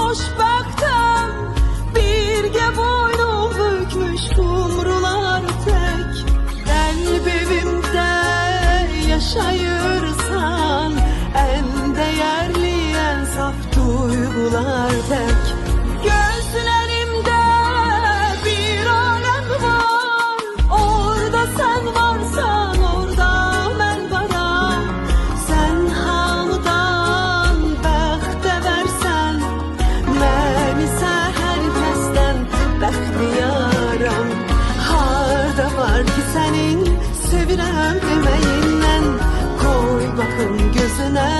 xoşbəxtəm, birgə boynum bükmüş kumrular tək. Qəlbimdə yaşayırsan, ən dəyərli, ən saf duyğular tək. Gözlərimdə bir aləm var, orada sən varsan, orada mən varam. Sən hamıdan bəxtəvərsən, mən isə hər kəsdən bəxtiyaram. Harda var ki sənin sevirəm deməyindən, koy baxım gözünə,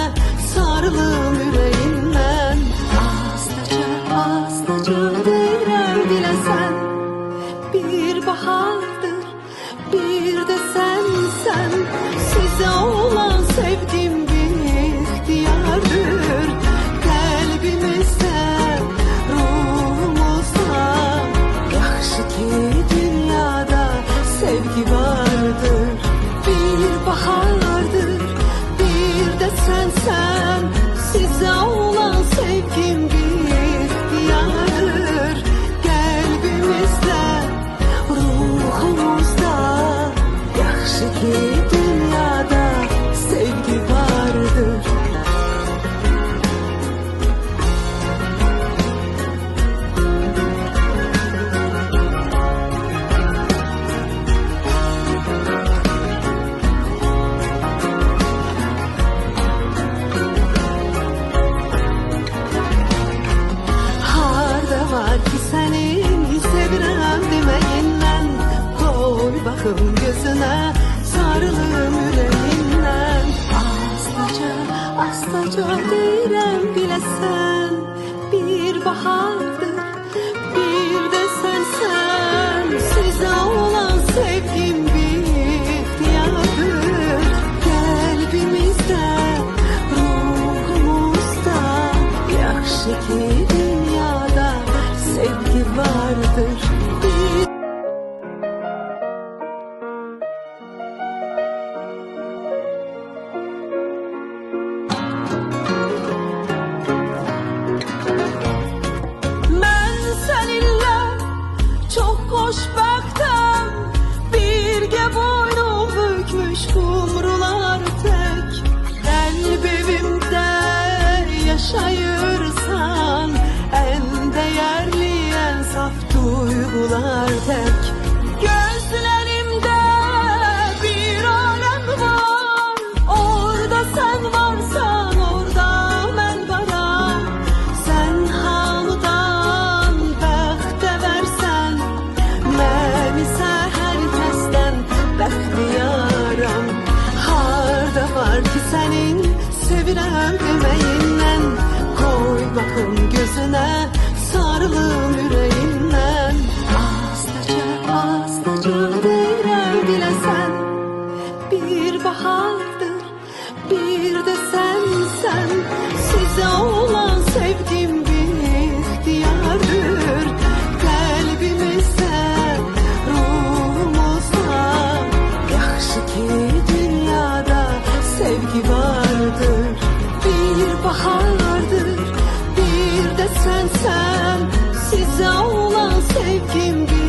sarılım ürəyindən. Astaca deyirəm biləsən, bir bahardır, bir də sənsən. Sizə olan sevgim bir ixtiyardır, qəlbimizdə, ruhumuzda. Yaxşı ki dünyada sevgi vardır, bir bahardır, bir də sənsən. Sizə olan sevgim bir ixtiyardır, qəlbimizdə, ruhumuzda. Yaxşı ki dünyada sevgi vardır. Harda var ki sənin sevirəm deməyindən, koy baxım gözünə, sarılım ürəyindən. Astaca deyirəm biləsən, bir bahardır, bir də sənsən. Sizə olan sevgim bir ixtiyardır, qəlbimizdə, ruhumuzda. Yaxşı ki dünyada sevgi vardır. Mən səninlə çox xoşbəxtəm, birgə boynum bükmüş kumrular tək. Qəlbimdə yaşayırsan, ən dəyərli, ən saf duyğular tək. Gözlərimdə bir aləm var, orada sən varsan, orada mən varam. Sən hamıdan bəxtəvərsən, mən isə hər kəsdən bəxtiyaram. Harda var ki sənin sevirəm deməyindən, koy baxım gözünə, sarılım ürəyindən. Astaca deyirəm biləsən, bir bahardır, bir də sənsən. Sizə olan sevgim bir ixtiyardır, qəlbimizdə, ruhumuzda. Yaxşı ki dünyada sevgi vardır, bir bahardır, bir də sənsən. Sizə olan sevgim bir